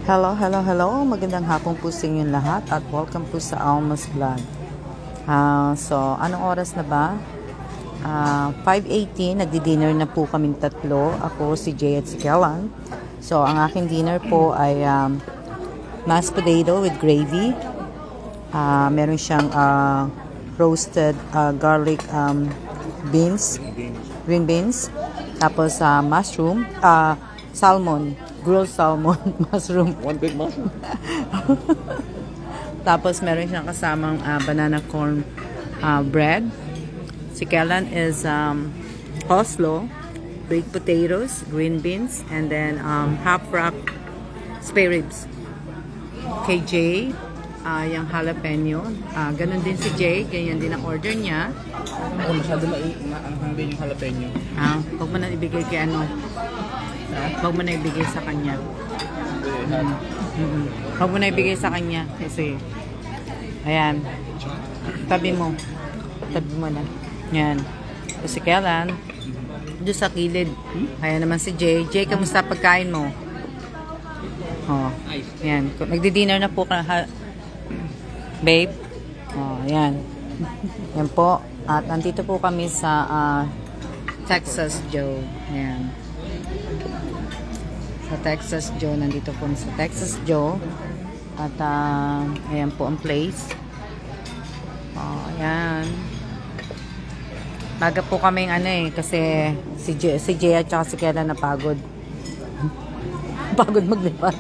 Hello, hello, hello. Magandang hapon po sa inyong lahat at welcome po sa Alma's Vlog. So, anong oras na ba? 5:18, nagdi-dinner na po kaming tatlo. Ako, si Jay at si Kellan. So, ang aking dinner po ay mashed potato with gravy. Meron siyang roasted garlic beans, green beans. Tapos mushroom, salmon. Grilled salmon, mushroom. One big mushroom. Tapos meron siyang kasamang banana corn bread. Si Kellan is coleslaw, baked potatoes, green beans, and then half wrap spare ribs. Kay Jay, yung jalapeno. Ganon din si Jay, ganyan din ang order niya. Oh, masyado maanghang din yung jalapeno. Huwag mo na ibigay kay ano. Huwag mo na ibigay sa kanya. Huwag mo na ibigay sa kanya. Kasi, ayan. Tabi mo. Tabi mo na. Yan. Kasi Kellan, doon sa kilid. Ayan naman si Jay. Jay, kamusta pagkain mo? Oh, yan. Nagdi-dinner na po ka, babe. Oh, yan. Yan po. At nandito po kami sa Texas Joe. Yan. Sa Texas Joe. Nandito po sa Texas Joe. At ayan po ang place. Oh, ayan. Baga po kaming kasi si Jay at saka si Kellan napagod. Pagod maglipat.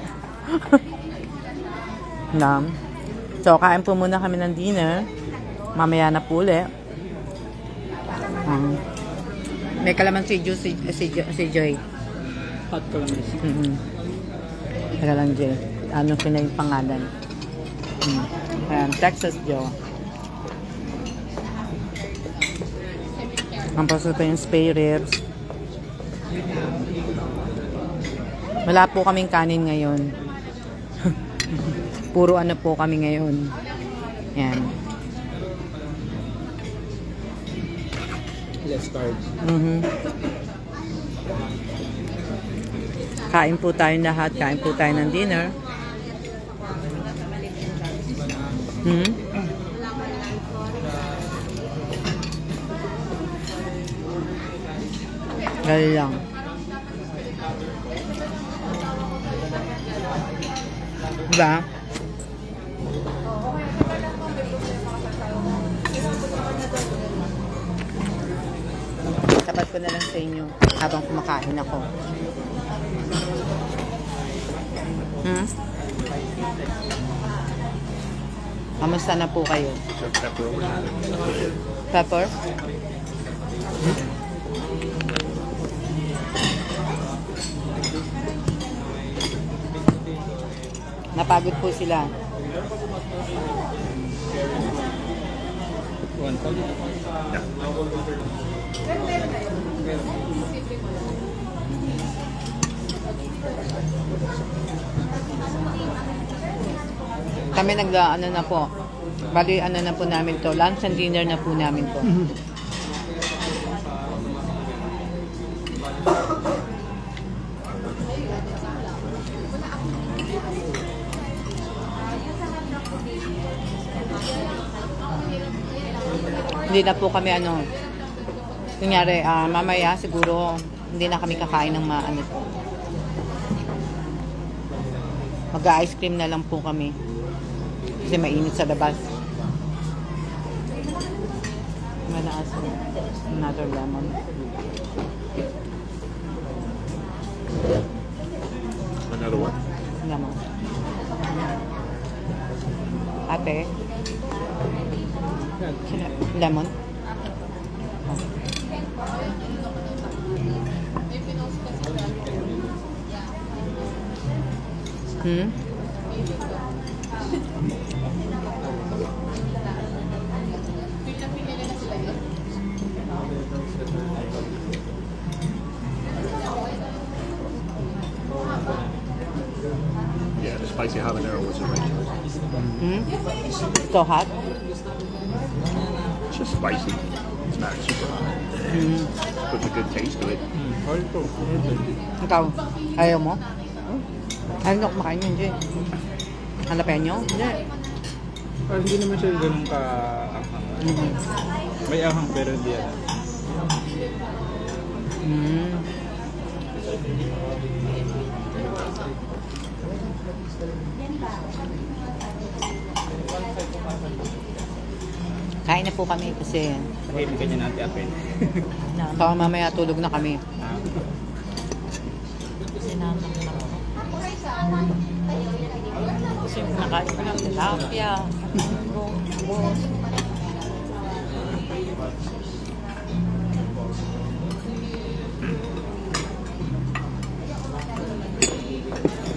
So, kain po muna kami ng dinner. Mamaya na po ulit. May kalamansi juice si Joy. Hot kalamansi. Teka lang, Jay. Ano ko na yung pangalan? Ayan, Texas Joe. Ang pasoto yung spare ribs. Wala po kaming kanin ngayon. Puro ano po kami ngayon. Yan. Less carbs. Kain po tayo lahat. Kain po tayo ng dinner. Gali lang. Diba? Tapat ko na lang sa inyo habang kumakain ako. Kamusta na po kayo? Pepper? Napagod po sila. One cup? Kami ano na po. Bali ano na po namin to. Lunch and dinner na po namin to. Hindi na po kami kunyari, mamaya siguro hindi na kami kakain ng mag-ice cream na lang po kami kasi mainit sa labas. Another lemon. Another one? Lemon. Ate? Lemon? Yeah, the spicy habanero was the right choice. So hot? It's just spicy. It's not super hot. Puts a good taste to it. Ikaw, ayaw mo? Ano kumakain yun, Jay? Jalapeno? Hindi. Hindi naman siya ganun ka-anghang. May anghang pero hindi yan. Kain na po kami kasi Tahimik ka niya natin apel. baka mamaya tulog na kami. Kasi nakain ko ng tilapia.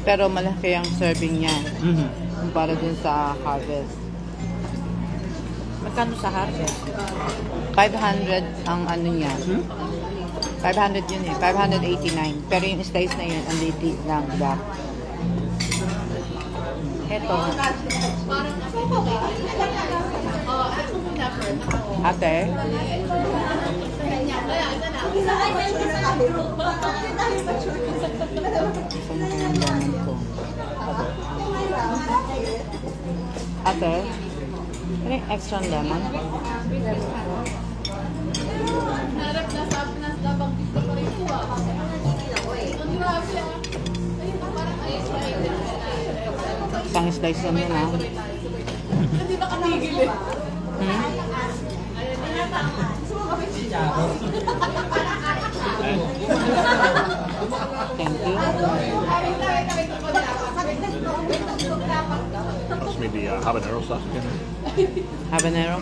Pero malaki ang serving niya. Kumpara dun sa Harvest. Magkano sa Harvest? 500 ang ano niya. 500 yun eh. 589. Pero yung slice na yun, ang litig lang. Black. Eto. Ate. Ate. Ano yung extra lemon? Isang slice lang yun, ha? Hindi ba kanigil eh? Thank you. That's maybe habanero sauce again. Habanero.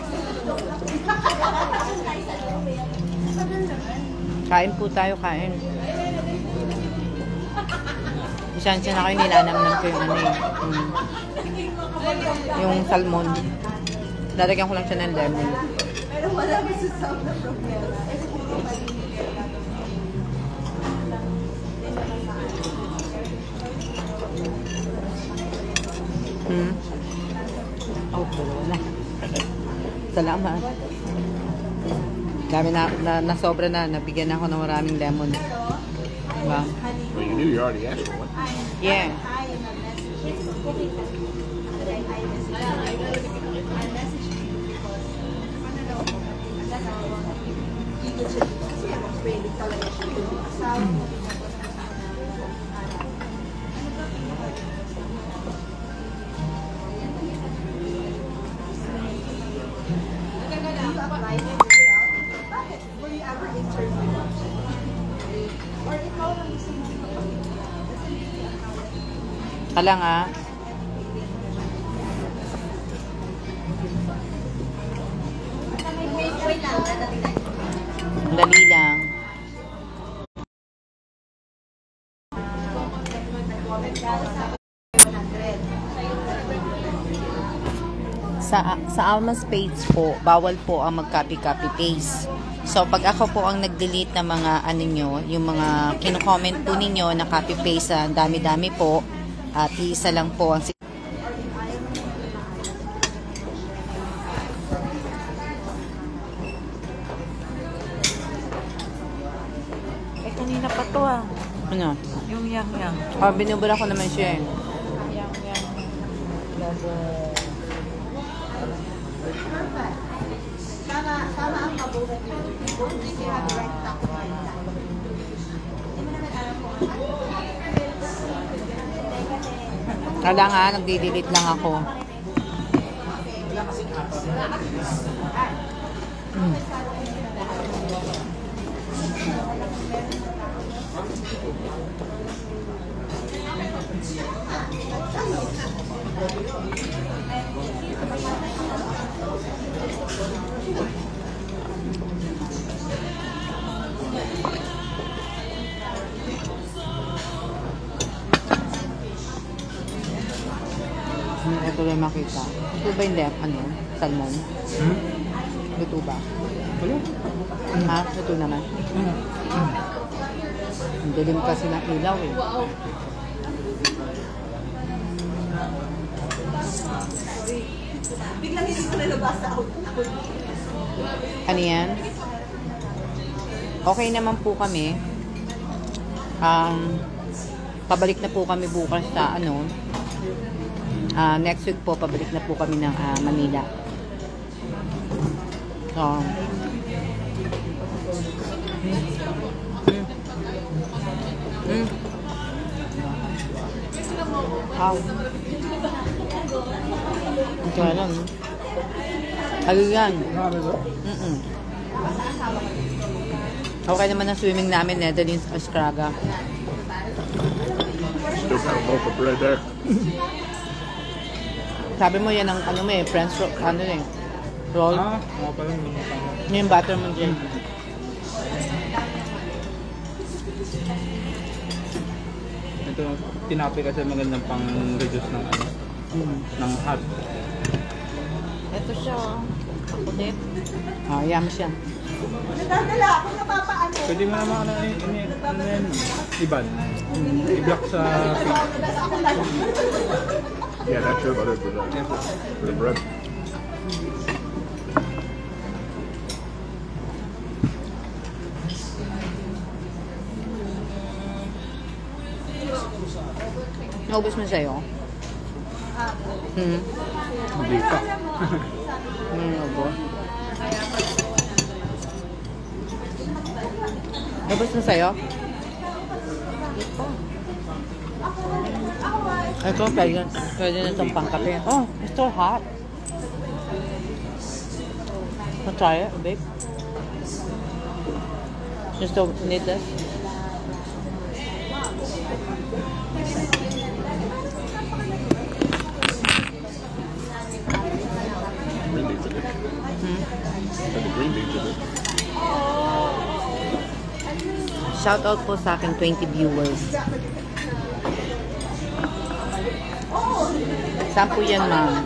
Kain po tayo, kain. Isensya na kayo, nilanamnam ko yung ano eh. Yung salmon. Lalagyan ko lang siya ng lemon. Pero wala ko sa sound na problema. Oh, wala na. Salamat. Dami na sobra na. Nabigyan ako ng maraming lemon. Diba? Well, you knew you already asked for one. Yeah. Kala nga. Dali lang. Sa Alma's page po, bawal po ang mag-copy paste. So, pag ako po ang nag-delete ng mga ano nyo, yung mga kino-comment po ninyo na copy-paste, dami-dami po, at iisa lang po ang kanina pa to ah. Ano? Yung yang-yang. Binubura ko naman siya eh. Yang-yang. Tama ang paborito niyo. If you have the right taco. Kala nga, nagdi-delete lang ako. Ito lang makita. Ito ba yung ano? Salmon? Ito ba? Wala. Ha? Ito naman. Ang dilim kasi ng ilaw eh. Biglang hindi ko nalabas sa out. Ano yan? Okay naman po kami. pabalik na po kami bukas sa ano. Next week po, pabalik na po kami ng Manila. So, Wow. Ito lang. Haligan. Okay naman ang swimming namin, Netherlands, Ostraga. Still got a loaf of bread there. Sabi mo yan ang ano mo eh, French roll, ano eh, roll. Mga pala Yan yung butter mo dyan. Ito, tinapi kasi magandang pang-reduce ng ano, ng hot. Ito siya. Kulit. Yum siya. Nadadala ako napapaano. Pwede mo naman ano yan, iban. I-block sa Yeah, that's your butter for the bread. Naubos mo sa'yo? Hindi pa. Naubos. Naubos mo sa'yo? Ito, pwede na itong pangkape. Oh, it's still hot. I'll try it, babe. You still need this? Green beans in it. And the green beans in it. Shout out po sa akin 20 viewers. Saan po yan, ma'am?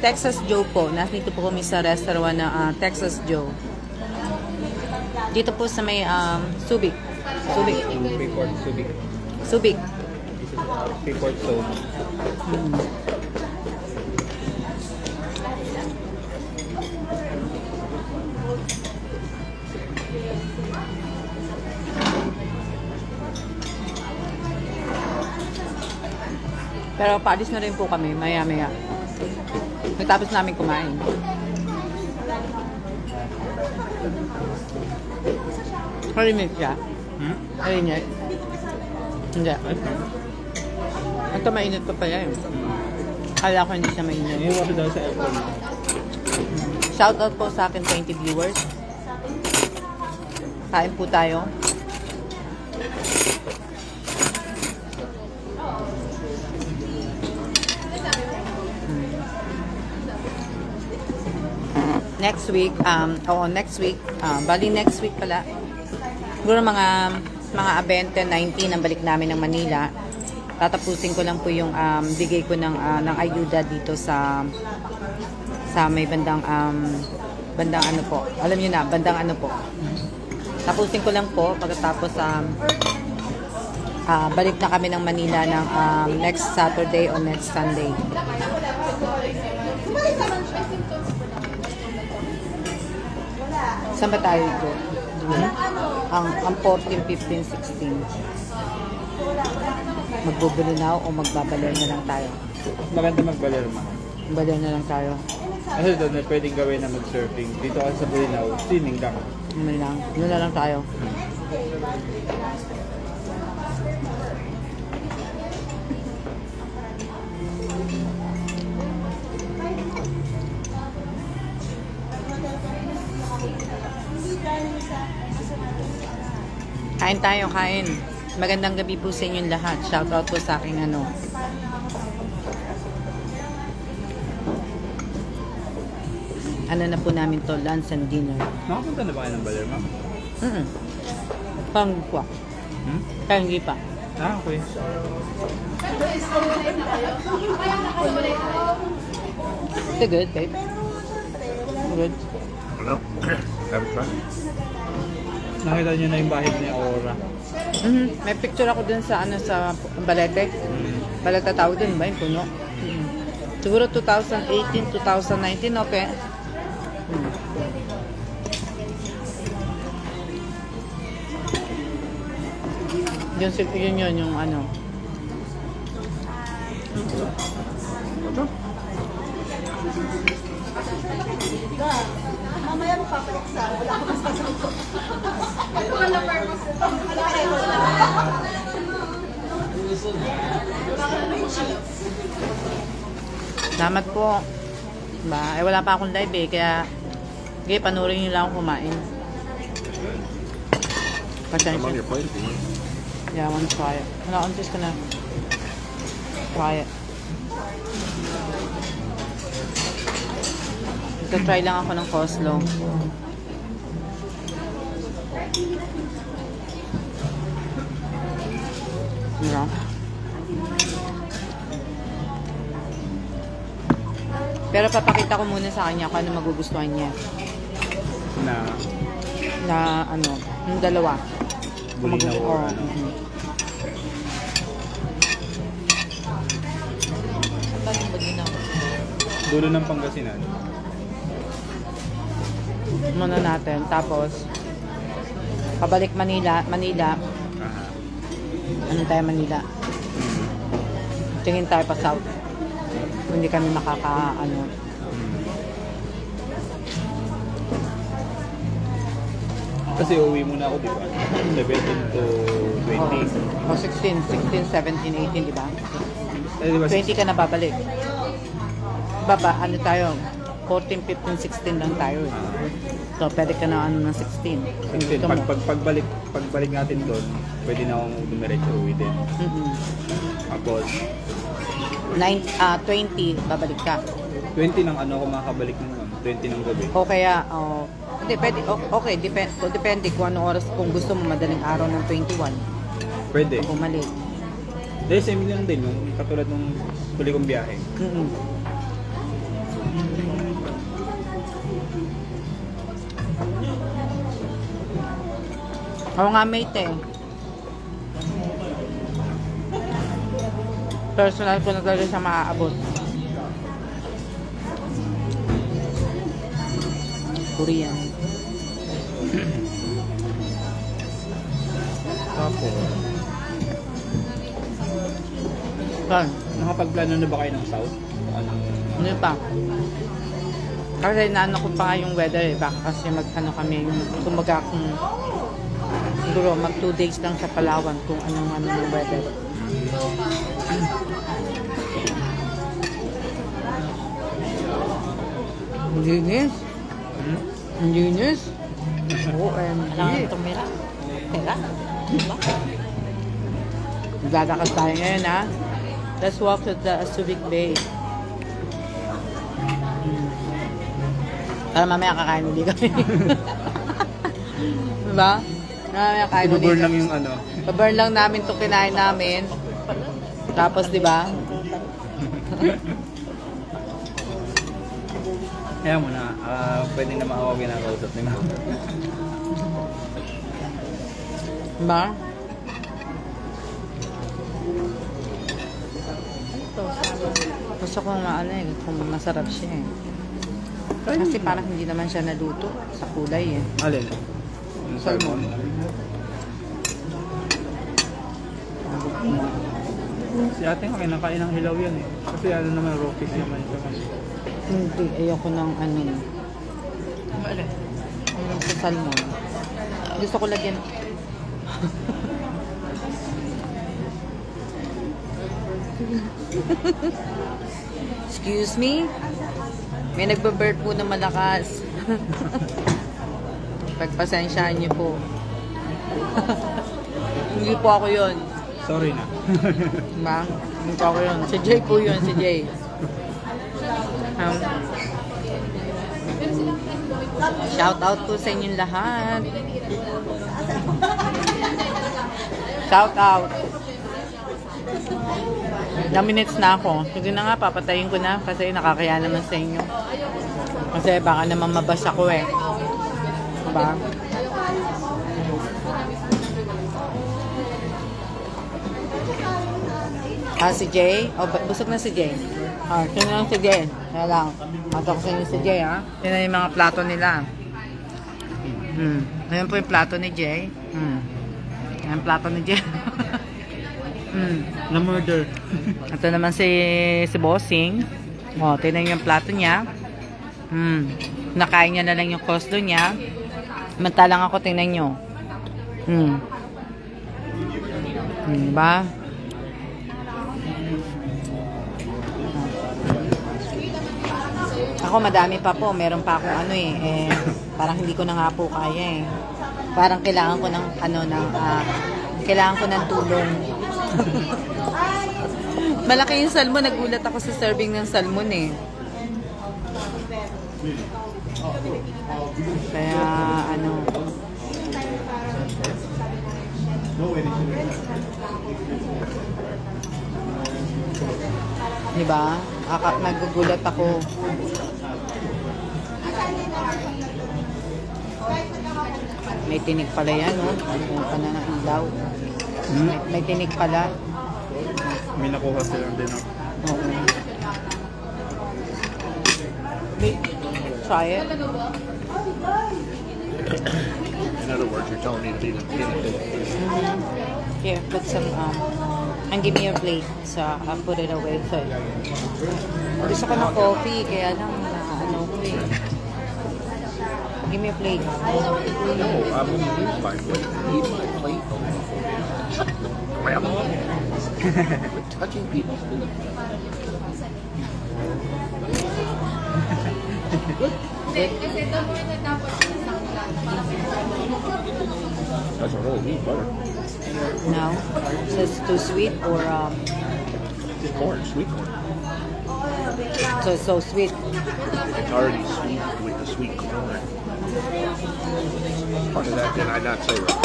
Texas Joe po. Nandito po kami sa restaurant na Texas Joe. Dito po sa may Subic. Subic. Payport Subic. Subic. Payport Zone. Pero paalis na rin po kami, maya-maya. Matapos namin kumain. Halimit siya. Halimit. Hindi. Ito mainit pa pala yun. Kala ko hindi siya mainit. Ngayon ako daw sa aircon. Shoutout po sa akin 20 viewers. Kain po tayo. Next week, bali next week pala. Siguro mga 20, 19 ang balik namin ng Manila. Tatapusin ko lang po yung bigay ko ng ayuda dito sa may bandang ano po. Alam niyo na, bandang ano po. Tapusin ko lang po pagkatapos balik na kami ng Manila ng next Saturday o next Sunday. Saan ba tayo ito? Ang 14, 15, 16. Magbubulinaw o magbabaler na lang tayo? Maganda magbaler ma. Baler na lang tayo. Kasi doon na pwedeng gawin na mag-surfing. Dito kasi sa Bulinaw, swimming lang. Yun na lang tayo. Kain tayo, kain. Magandang gabi po sa inyong lahat. Shoutout po sa aking ano. Ano na po namin to, lunch and dinner. Nakapunta na ba kayo ng baler ma? Parang po. Kaya hindi pa. Okay. Is it good, babe? Good. No, haven't tried. Nakita nyo na yung bahid ni Aurora. May picture ako dun sa sa Balete. Balete tawag dun ba yung puno? Siguro 2018, 2019, okay. Yun yung ano. Mamaya magpapalit sa wala akong masasagot. Ito ka na purpose ito. Wala kayo. Salamat po. Diba? Eh, wala pa akong live eh. Kaya, okay, panurin nyo lang ako kumain. I'm on Pasensya. your plate if you want. Yeah, I want to try it. No, I'm just gonna try it. Ito-try lang ako ng coleslaw. Yeah. Pero papakita ko muna sa kanya kung ano magugustuhan niya. Na ano, yung dalawa. Kung Bulinaw or ano. Saan yung baginaw? Dulo ng Pangasinan. Muna natin. Tapos, pabalik Manila. Aha. Ano tayo Manila? Tingin tayo pa south. Hindi kami ano. Kasi uwi muna ako, di ba? 17 to 20. O 16, 17, 18, di ba? Eh, di ba? 20 ka na babalik. Baba, ano tayo? 14, 15, 16 lang tayo. So, pwede ka na ano ng 16. 16. Pagbalik natin doon, pwede na akong dumiretso uwi din. Tapos, 20, babalik ka. 20 ng ano ako makakabalik ng 20 ng gabi. O kaya, hindi, pwede, okay, depende kung anong oras, kung gusto mo madaling araw ng 21. Pwede. Bumalik. Dahil same lang din, yung katulad nung huli kong biyahe. Oo nga, mate eh. Personal ko na talaga siya maaabot. Korean. Tapos, Saan? nakapagplano na ba kayo ng south? Anong... Ano pa? Kasi naano ko pa yung weather eh. Baka kasi mag-ano kami, yung kumaga kung siguro mag 2 days lang sa Palawan kung anong yung weather. Ang linis. Ang linis. Kailangan tumira. Tira? Diba? Magdadakas tayo ngayon ha. Let's walk to the Subic Bay. Para mamaya kakain ulit kami. Diba? Mamaya kain ulit. Ibaburn lang yung ano. Paburn lang namin itong kinain namin. Tapos, diba? Kaya mo na, pwede na makawagin ang kausap nila. Diba? Gusto ko ano eh, kung masarap siya eh. Kasi parang hindi naman siya naluto sa kulay eh. Alin? Yung salmon. Si ate nga kinakain ng hilaw yan eh. Kasi ano naman, raw fish naman siya. Hindi, ayoko ng ano. Yung sa salmon. Gusto ko lagyan. Excuse me? May nagbe-bird po na malakas. Pagpasensyaan niyo po. Hindi po ako yun. Sorry na. Diba? Hindi po ako yun. Si Jay po yun, si Jay. Shout out po sa inyong lahat. Shout out. Ilang minutes na ako. Sige na nga, papatayin ko na kasi nakakaya naman sa inyo. Kasi baka naman mabasa ko eh. Diba? Si Jay? Busog na si Jay. Sino lang si Jay? Kaya lang. Mata ko sa inyo si Jay, ha? Sino yung mga plato nila? Ayan po yung plato ni Jay. Ayan yung plato ni Jay. Na-murder. Ito naman si Bossing. O, tingnan yung plato niya. Nakain niya na lang yung costo niya. Mantalang ako, tingnan nyo. Diba? Ako madami pa po. Meron pa akong ano parang hindi ko na nga po kaya Parang kailangan ko ng kailangan ko ng tulong. Malaki yung salmon. Nagulat ako sa serving ng salmon Kaya diba? Nagugulat ako. May tinig pala yan, Yung na ng ilaw. May tinig pala. May nakuha silang din ako. Oo. Try it. In other words, you're telling me to eat it. Here, put some, and give me your plate. So, I'll put it away. So, gusto ko ng coffee, kaya lang, Give me a plate. No, I'm going to use my plate. Eat my plate. Grab it. Quit touching people's food. Kasi the more na dapat That's a whole wheat butter. No? So, it's too sweet or, Corn, sweet corn. so it's so sweet. It's already sweet with the sweet corn. Part of that, did I not say right?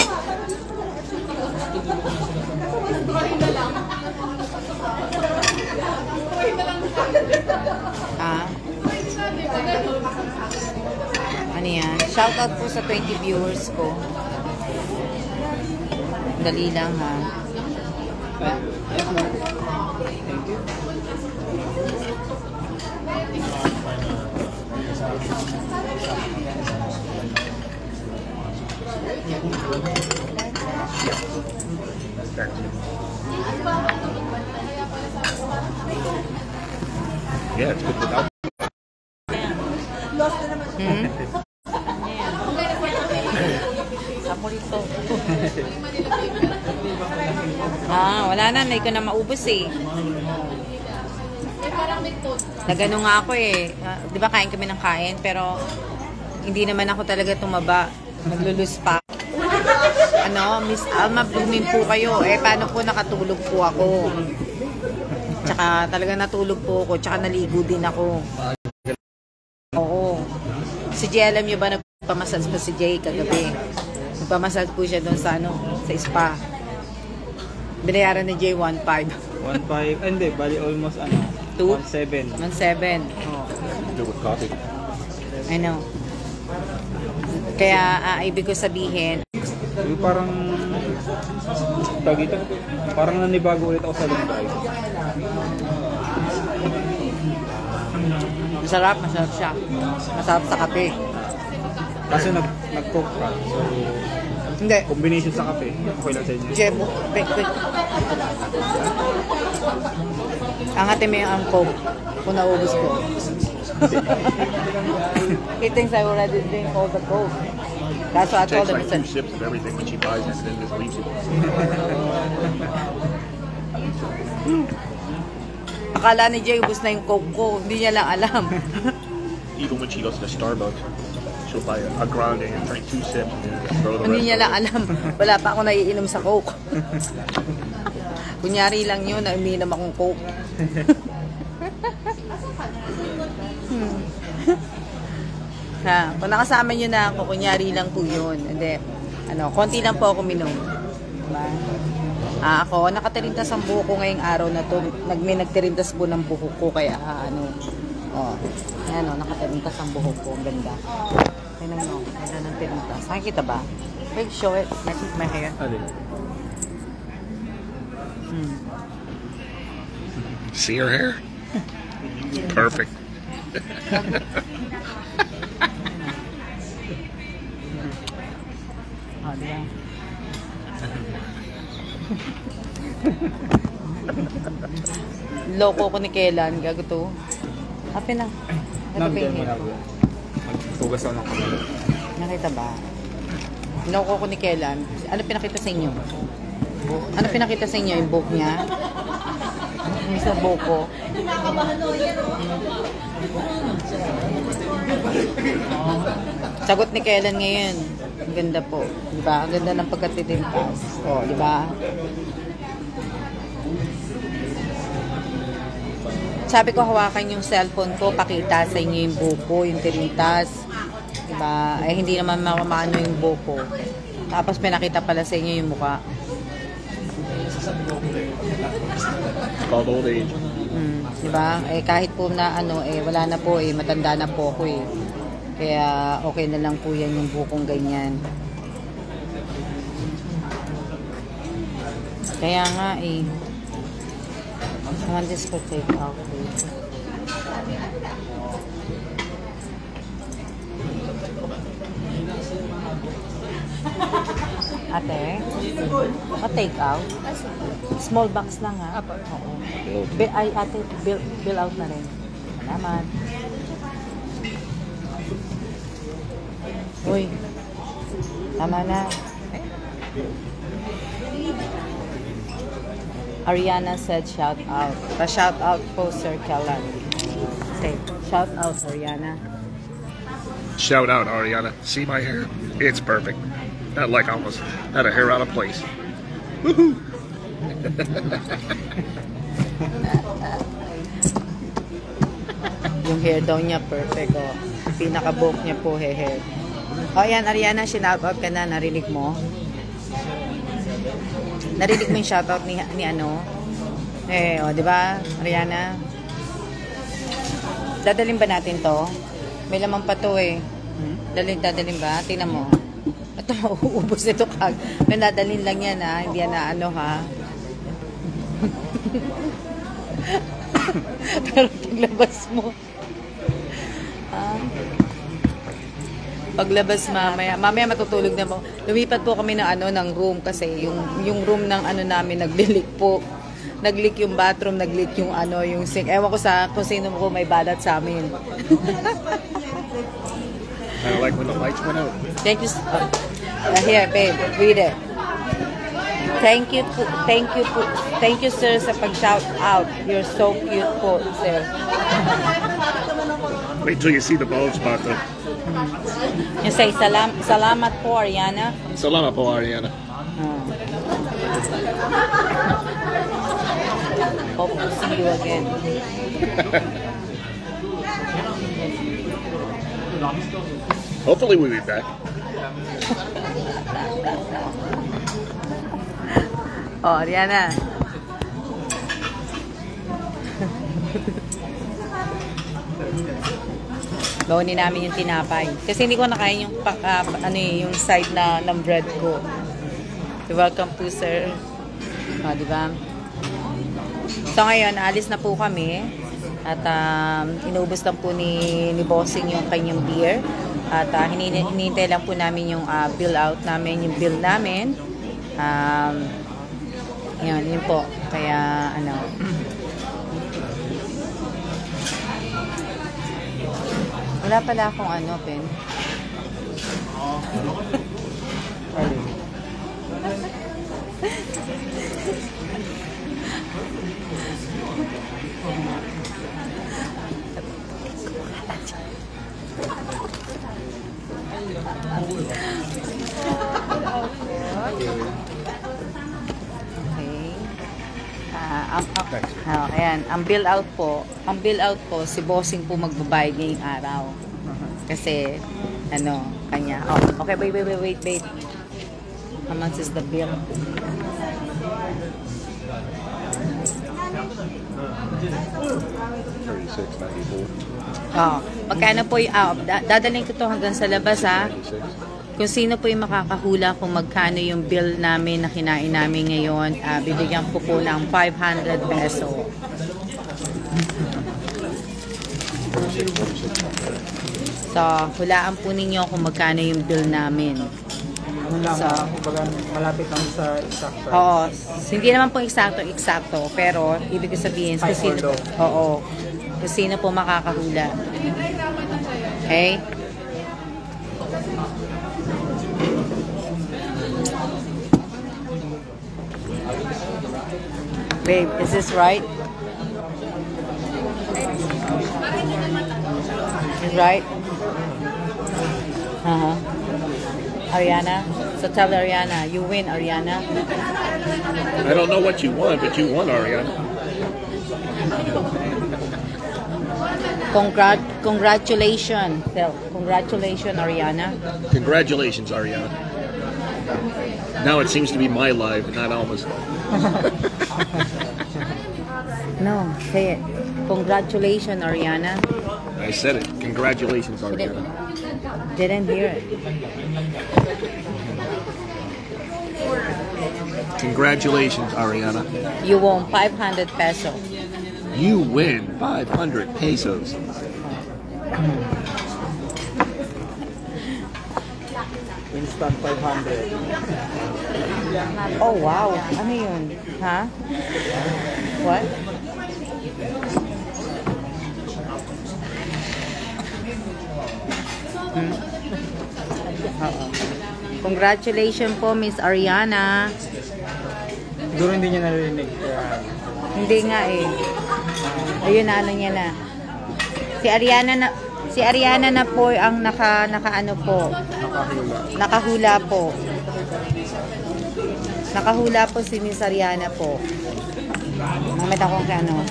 Ano yan? Shoutout po sa 20 viewers ko. Dali lang, ha? Yeah, it's good without. Saporito. Wala na. Hindi ko na maubos Nagano nga ako di ba kain kami ng kain, pero hindi naman ako talaga tumaba. Maglulus pa. Miss Alma, blooming po kayo. Paano po nakatulog po ako? Tsaka talaga natulog po ako. Tsaka naligo din ako. Oo. Si Jay, alam niyo ba, nagpamassage pa si Jay kagabi. Nagpamassage po siya doon sa sa spa. Binayaran ni Jay 1.5. 1.5, hindi, bali almost 1.7. 1.7. Do with coffee. I know. Kaya, ibig ko sabihin, Yung parang parang nanibago ulit ako sa Lunday. masarap siya. Masarap sa kape. Kasi nag-coke ka. So, Hindi. combination sa kape. Okay lang sa inyo. Jebo, quick. Angatin mo yung coke kung naubos ko. He thinks I already drink all the coke. That's what I She told takes him. like 2 sips of everything when she buys it and then just leaves it. Akala ni Jay, ubos na yung coke ko. Hindi niya lang alam. Even when she goes to Starbucks, she'll buy a grande and drink 2 sips and then just throw the Hindi rest niya lang away. alam. Wala pa ako naiinom sa coke. Kunyari lang yun na umiinom akong coke. Kung nakasama nyo na ako, kunyari lang po yun. Hindi, konti lang po ako minom. Diba? Ako, nakatirintas ang buhok ko ngayong araw na to. May nagtirintas po ng buhok ko, kaya nakatirintas ang buhok ko. Ang ganda. Tignan mo, ganda ng tirintas. Nakikita ba? Wait, show it. My hair. Alin? See her hair? Perfect. Diba? Loko ko ni Kailan. Gago to. Happy na. Ito pa Nandiyan yung mo hit. na ako. Magtugas ako ng kamay. Nakita ba? Loko ko ni Kailan. Ano pinakita sa inyo? Ano pinakita sa inyo? Yung book niya? Yung sa book ko. Sagot ni Kailan ngayon. Ang ganda po. Diba? Ang ganda ng pagkatitintas. O, diba? Sabi ko hawakan yung cellphone ko, pakita sa inyo yung buko, yung tirintas. Diba? Eh, hindi naman maano yung buko. Tapos pinakita pala sa inyo yung mukha. Called old age. Diba? Eh, kahit po na ano, eh, wala na po eh, matanda na po ako eh. Kaya okay na lang po yan yung bukong ganyan. Kaya nga eh. I want this for take out, please. Ate, ma-take out? Small box lang ha? Apo. Oo. Ay, ate, bill out na rin. Salamat. Uy, tama na. Ariana said shout out. Pa-shout out po, Sir Kellan. Okay, shout out, Ariana. Shout out, Ariana. See my hair? It's perfect. Not like I almost had a hair out of place. Woohoo! Yung hair daw niya, perfect. Oh. Pinaka-book niya po, hair. O, yan, Ariana, shout out ka na. Narinig mo? Narinig mo yung shoutout ni ano? Eh, o, di ba, Ariana? Dadalhin ba natin to? May laman pa to eh. Dadalhin ba? Tingnan mo. Ito, mauubos nito kag. May dadalhin lang yan ha. Hindi yan na ano ha. Pero paglabas mo. Paglabas mamaya matutulog na po. Lumipat po kami ng ano ng room kasi yung room ng ano namin nagli-leak po. Nag-leak yung bathroom, nag-leak yung ano, yung sink. Ewan ko sa kung sino ko may balat sa amin. Kind of like when the lights went out. Thank you. Here, babe, read it. Thank you sir sa pag-shout out. You're so cute po, sir. Wait till you see the bald spot, though. You say salamat po, Ariana. Salamat po, Ariana. Hope to see you again. Hopefully we'll be back. Oh, Ariana. Bawnin namin yung tinapay. Kasi hindi ko nakain yung yung side ng bread ko. Welcome to sir. Oh, di ba? So ngayon, alis na po kami. At inubos lang po ni Bossing yung kanyang beer. At hinihintay lang po namin yung bill out namin, yung bill namin. Yun po. Kaya ano. Wala pala akong ano, pen. Ayan, ang bill out po, si Bossing po magbabayad ngayong araw. Kasi, ano, kanya. Oh, okay, wait. How much is the bill? Oh, magkano po yung, dadalhin ko to hanggang sa labas ha. Kung sino po yung makakahula kung magkano yung bill namin na kinain namin ngayon, bibigyan ko po ng 500 peso. So, hulaan po ninyo kung magkano yung bill namin. Ano lang, So, kumbaga malapit lang sa exact. oo. Hindi naman po eksakto, pero ibig ko sabihin, kung Five or sino, low. oo, kung sino po makakahula. Okay? Babe, is this right? Is right? Uh-huh. Ariana? So tell Ariana, you win, Ariana. I don't know what you won, but you won, Ariana. Congratulations. Tell, congratulations, Ariana. Congratulations, Ariana. Now it seems to be my life, not Alma's life. No, say it. Congratulations, Ariana. I said it. Congratulations, Ariana. Didn't hear it. Congratulations, Ariana. You won 500 pesos. You win 500 pesos. Instant 500. Oh, wow. Ano yun? Ha? What? Oo. Congratulations po, Miss Ariana. Siguro hindi niya narinig. Kaya, Hindi nga eh. Ayun na, ano niya na. Si Ariana na po ang naka-ano po. nakahula. Nakahula po. Nakahula po si Miss Ariana po. Mamita kong ano.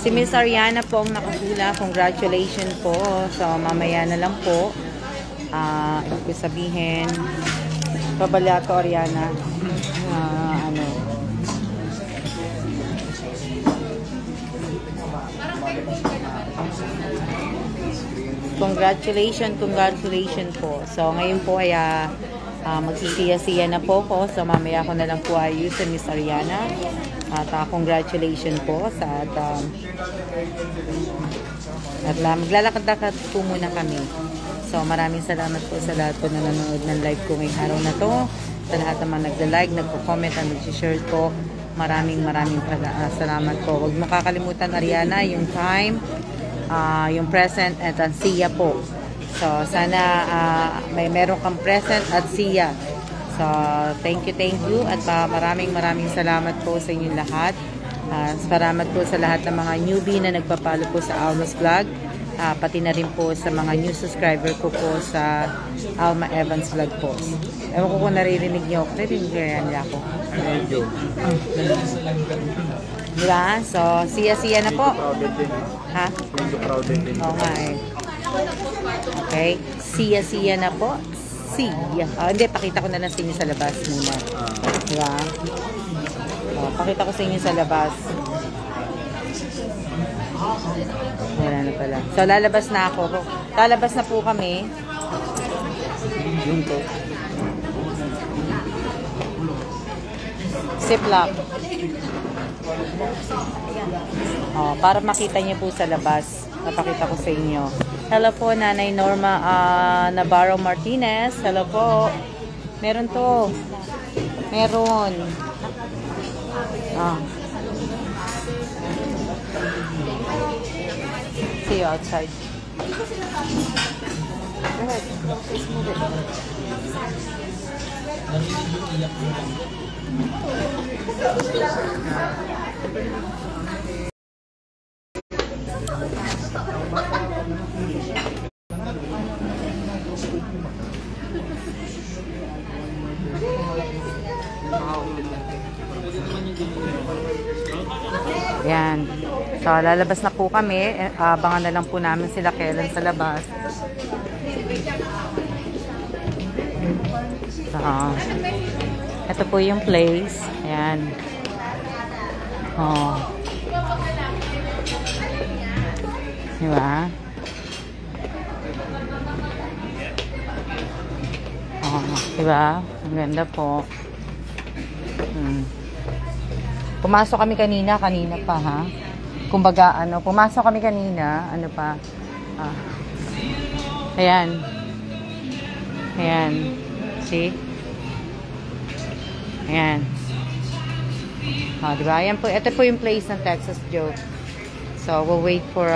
Si Miss Ariana po ang nakahula. Congratulations po. So, mamaya na lang po. Ibig sabihin, pabala ko, Ariana. Ano. Congratulations po. So, ngayon po ay magsisiya-siya na po ko. So, mamaya ko na lang po ayusin Miss Ariana. At congratulations po sa at maglalakad-lakad po muna kami. So, maraming salamat po sa lahat po na nanonood ng live ko ngayong araw na to. Sa lahat naman nagda-like, nagko-comment, at nag-share po. Maraming salamat po. Huwag mo kakalimutan, Ariana, yung time, yung present, at ang siya po. So, sana meron kang present at siya. So, thank you. At maraming salamat po sa inyong lahat. Salamat po sa lahat ng mga newbie na nagpapalo po sa Alma's Vlog. Pati na rin po sa mga new subscriber ko po sa Alma Evans Vlog po. Ewan ko kung naririnig niyo. Naririnig niya ako. Medyo. Diba? So, siya na po. Crowded din. Ha? Medyo crowded din. Oo nga eh. Okay. Siya na po. Siya. Hindi, pakita ko na lang sa inyo sa labas muna. Diba? Pakita ko sa inyo sa labas. Wala na pala. So, lalabas na ako. Lalabas na po kami. Yun to. Ziplock. Para makita niyo po sa labas. Napakita ko sa inyo. Hello po, Nanay Norma Navarro Martinez. Hello po. Meron to. Meron. See you outside. Go ahead. Just move it. Yan. So, lalabas na po kami. Abangan na lang po namin sila kailan sa labas. So, ito po yung place. Ayan. Oh. Diba? Oh, diba? Ang ganda po. Pumasok kami kanina pa ha. Kumbaga pumasok kami kanina, Ayan. See? Ayan. O, diba? Ayan po. Ito po yung place ng Texas Joke. So, we'll wait for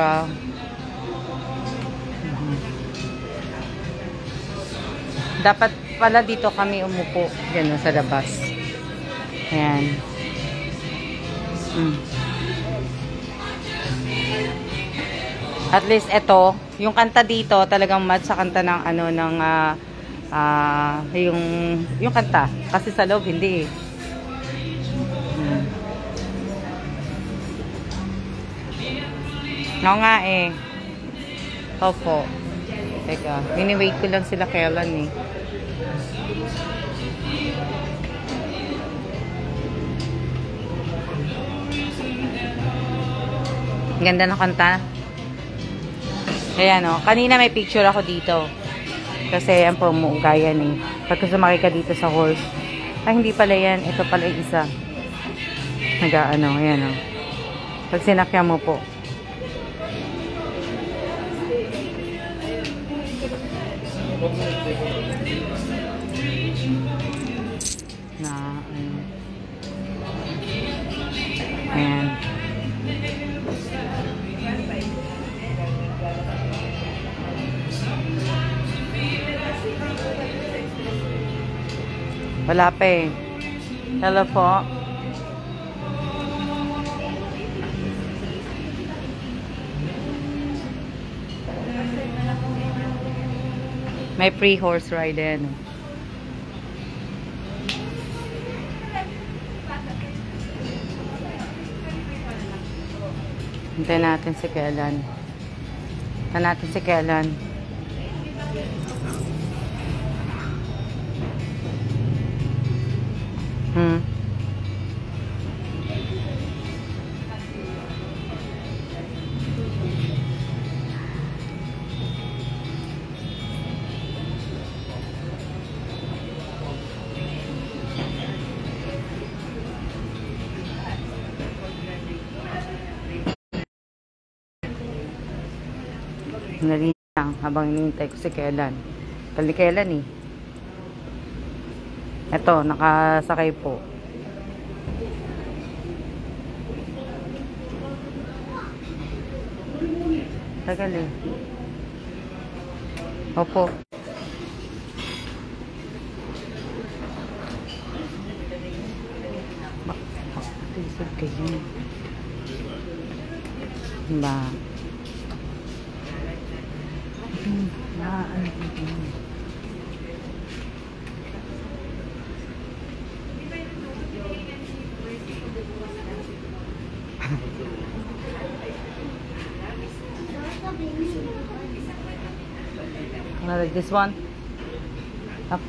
dapat pala dito kami umupo. Diyan sa labas. Ayan. At least ito, yung kanta dito talagang match sa kanta ng ano ng yung kanta kasi sa loob hindi eh. Oo nga eh. Opo. Teka, ini-wait ko lang sila kailan eh. Ganda ng kanta. Ayan o. Kanina may picture ako dito. Kasi yan po, umuugayan eh. Pagka sumakay ka dito sa horse. Ay, hindi pala yan. Ito pala yung isa. Nag-ano, ayan o. Pag sinakyan mo po. Na, ayan. Wala pa eh. Hello po. May free horse ride din. Hintayin natin si Kailan. Hintayin natin si Kailan. Nalina lang habang hinihintay ko si Kailan. Kali Kailan eh. Eto, nakasakay po. Tagal eh. Opo. Tisod kayo. Ba? Like this one. Up.